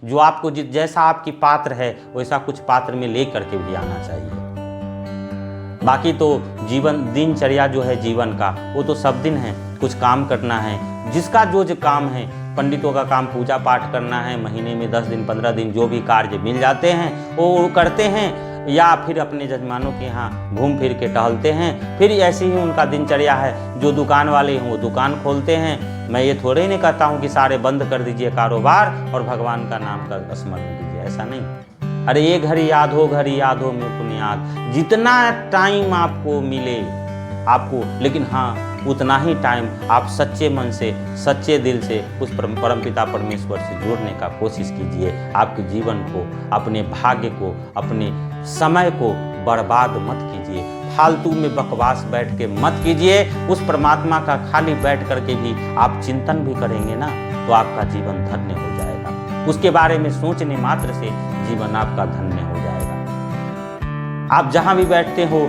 जो आपको जैसा आपकी पात्र है वैसा कुछ पात्र में ले करके भी आना चाहिए। बाकी तो जीवन दिनचर्या जो है जीवन का, वो तो सब दिन है, कुछ काम करना है, जिसका जो काम है। पंडितों का काम पूजा पाठ करना है, महीने में 10 दिन 15 दिन जो भी कार्य मिल जाते हैं वो करते हैं, या फिर अपने जजमानों के यहाँ घूम फिर के टहलते हैं। फिर ऐसे ही उनका दिनचर्या है। जो दुकान वाले हैं वो दुकान खोलते हैं। मैं ये थोड़े नहीं कहता हूँ कि सारे बंद कर दीजिए कारोबार और भगवान का नाम का स्मरण कीजिए, ऐसा नहीं। अरे ये घड़ी याद हो मेरे पुण्याद, जितना टाइम आपको मिले आपको, लेकिन हाँ उतना ही टाइम आप सच्चे मन से सच्चे दिल से उस परमपिता परमेश्वर से जुड़ने का कोशिश कीजिए। आपके जीवन को, अपने भाग्य को, अपने समय को बर्बाद मत कीजिए। फालतू में बकवास बैठ के मत कीजिए। उस परमात्मा का खाली बैठ करके भी आप चिंतन भी करेंगे ना, तो आपका जीवन धन्य हो जाएगा। उसके बारे में सोचने मात्र से जीवन आपका धन्य हो जाएगा। आप जहाँ भी बैठते हो,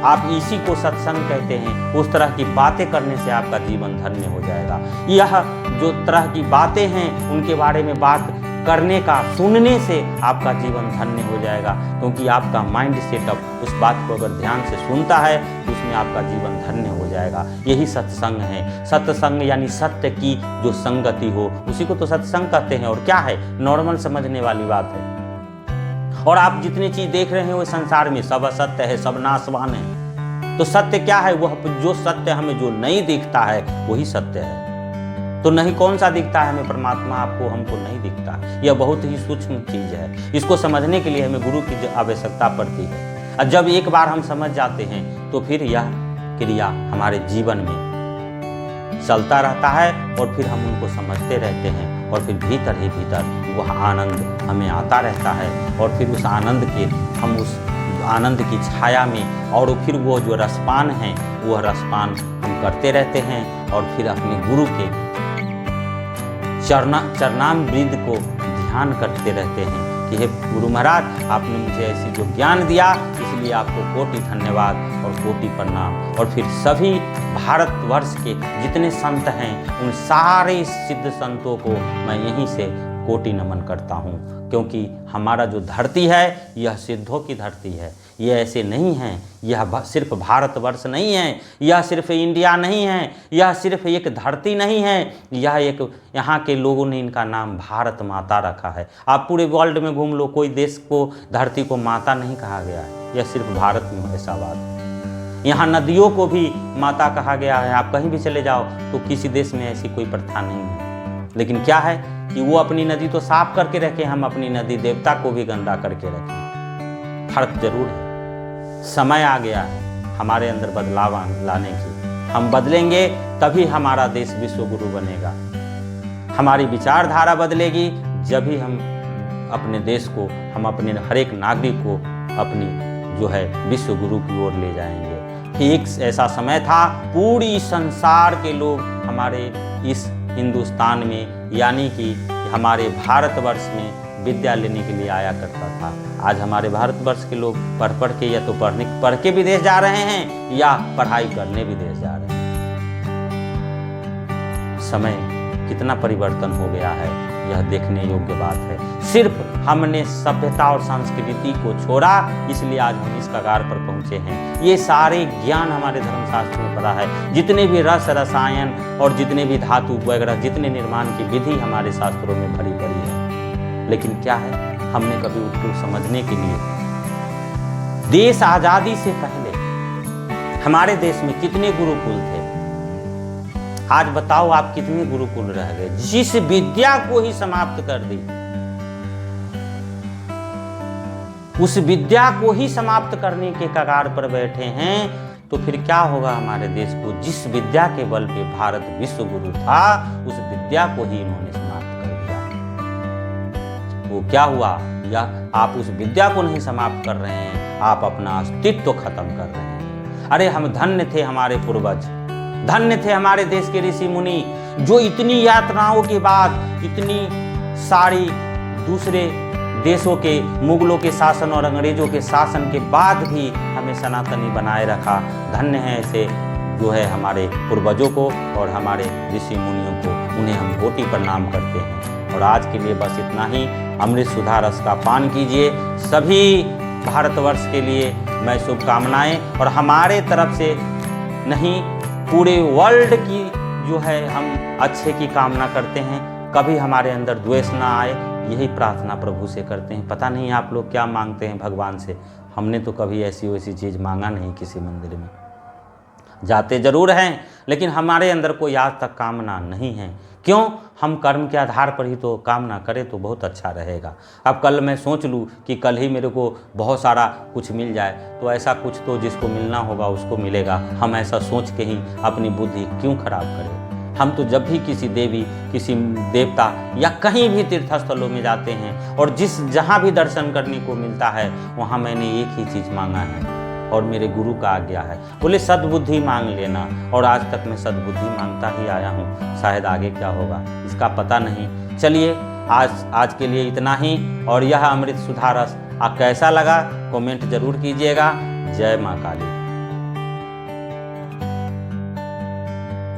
आप इसी को सत्संग कहते हैं। उस तरह की बातें करने से आपका जीवन धन्य हो जाएगा। यह जो तरह की बातें हैं उनके बारे में बात करने का, सुनने से आपका जीवन धन्य हो जाएगा, क्योंकि आपका माइंड सेटअप उस बात को अगर ध्यान से सुनता है तो उसमें आपका जीवन धन्य हो जाएगा। यही सत्संग है। सत्संग यानी सत्य की जो संगति हो, उसी को तो सत्संग कहते हैं। और क्या है, नॉर्मल समझने वाली बात है। और आप जितनी चीज देख रहे हैं वो संसार में सब असत्य है, सब नाशवान है। तो सत्य क्या है? वह जो सत्य हमें जो नहीं दिखता है वही सत्य है। तो नहीं कौन सा दिखता है हमें? परमात्मा आपको हमको नहीं दिखता। यह बहुत ही सूक्ष्म चीज है। इसको समझने के लिए हमें गुरु की आवश्यकता पड़ती है। और जब एक बार हम समझ जाते हैं तो फिर यह क्रिया हमारे जीवन में चलता रहता है और फिर हम उनको समझते रहते हैं, और फिर भीतर ही भीतर वह आनंद हमें आता रहता है। और फिर उस आनंद के हम उस आनंद की छाया में, और फिर वो जो रसपान है वह रसपान हम करते रहते हैं। और फिर अपने गुरु के चरणामृत को ध्यान करते रहते हैं कि हे गुरु महाराज, आपने मुझे ऐसी जो ज्ञान दिया, इसलिए आपको कोटि धन्यवाद और कोटि प्रणाम। और फिर सभी भारतवर्ष के जितने संत हैं उन सारे सिद्ध संतों को मैं यहीं से कोटि नमन करता हूँ, क्योंकि हमारा जो धरती है यह सिद्धों की धरती है। यह ऐसे नहीं है, यह सिर्फ भारतवर्ष नहीं है, यह सिर्फ इंडिया नहीं है, यह सिर्फ एक धरती नहीं है, यह एक यहाँ के लोगों ने इनका नाम भारत माता रखा है। आप पूरे वर्ल्ड में घूम लो, कोई देश को, धरती को माता नहीं कहा गया है। यह सिर्फ भारत में ऐसा बात है। यहाँ नदियों को भी माता कहा गया है। आप कहीं भी चले जाओ तो किसी देश में ऐसी कोई प्रथा नहीं है। लेकिन क्या है कि वो अपनी नदी तो साफ करके रखे, हम अपनी नदी देवता को भी गंदा करके रखें। फर्क जरूर है। समय आ गया है हमारे अंदर बदलाव लाने की। हम बदलेंगे तभी हमारा देश विश्व गुरु बनेगा। हमारी विचारधारा बदलेगी जब ही हम अपने देश को, हम अपने हर एक नागरिक को अपनी जो है विश्व गुरु की ओर ले जाएंगे। एक ऐसा समय था पूरी संसार के लोग हमारे इस हिंदुस्तान में, यानी कि हमारे भारतवर्ष में विद्या लेने के लिए आया करता था। आज हमारे भारतवर्ष के लोग पढ़ के या तो पढ़ के विदेश जा रहे हैं या पढ़ाई करने विदेश जा रहे हैं। समय कितना परिवर्तन हो गया है, यह देखने योग्य बात है। सिर्फ हमने सभ्यता और संस्कृति को छोड़ा, इसलिए आज हम इस कगार पर पहुंचे हैं। ये सारे ज्ञान हमारे धर्मशास्त्र में पड़ा है। जितने भी रस रसायन और जितने भी धातु वगैरह, जितने निर्माण की विधि हमारे शास्त्रों में भरी पड़ी है। लेकिन क्या है, हमने कभी उसको समझने के लिए, देश आजादी से पहले हमारे देश में कितने गुरुकुल थे? आज बताओ आप कितने गुरुकुल रह गए? जिस विद्या को ही समाप्त कर दी, उस विद्या को ही समाप्त करने के कगार पर बैठे हैं, तो फिर क्या होगा हमारे देश को? जिस विद्या के बल पे भारत विश्व गुरु था, उस विद्या को ही इन्होंने समाप्त कर दिया। वो क्या हुआ? या आप उस विद्या को नहीं समाप्त कर रहे हैं, आप अपना अस्तित्व खत्म कर रहे हैं। अरे हम धन्य थे, हमारे पूर्वज धन्य थे, हमारे देश के ऋषि मुनि, जो इतनी यातनाओं के बाद, इतनी सारी दूसरे देशों के, मुगलों के शासन और अंग्रेजों के शासन के बाद भी हमें सनातनी बनाए रखा। धन्य है ऐसे जो है हमारे पूर्वजों को और हमारे ऋषि मुनियों को, उन्हें हम कोटि प्रणाम करते हैं। और आज के लिए बस इतना ही। अमृत सुधा रस का पान कीजिए। सभी भारतवर्ष के लिए मैं शुभकामनाएं, और हमारे तरफ से नहीं, पूरे वर्ल्ड की जो है हम अच्छे की कामना करते हैं। कभी हमारे अंदर द्वेष ना आए, यही प्रार्थना प्रभु से करते हैं। पता नहीं आप लोग क्या मांगते हैं भगवान से, हमने तो कभी ऐसी वैसी चीज़ मांगा नहीं। किसी मंदिर में जाते जरूर हैं, लेकिन हमारे अंदर कोई आज तक कामना नहीं है। क्यों? हम कर्म के आधार पर ही तो कामना करें तो बहुत अच्छा रहेगा। अब कल मैं सोच लूँ कि कल ही मेरे को बहुत सारा कुछ मिल जाए, तो ऐसा कुछ तो जिसको मिलना होगा उसको मिलेगा। हम ऐसा सोच के ही अपनी बुद्धि क्यों खराब करें? हम तो जब भी किसी देवी, किसी देवता या कहीं भी तीर्थस्थलों में जाते हैं और जहाँ भी दर्शन करने को मिलता है, वहाँ मैंने एक ही चीज़ मांगा है और मेरे गुरु का आज्ञा है, बोले सद्बुद्धि मांग लेना। और आज तक मैं सद्बुद्धि मांगता ही आया हूँ। शायद आगे क्या होगा इसका पता नहीं। चलिए आज के लिए इतना ही। और यह अमृत सुधा रस कैसा लगा कमेंट जरूर कीजिएगा। जय माँ काली।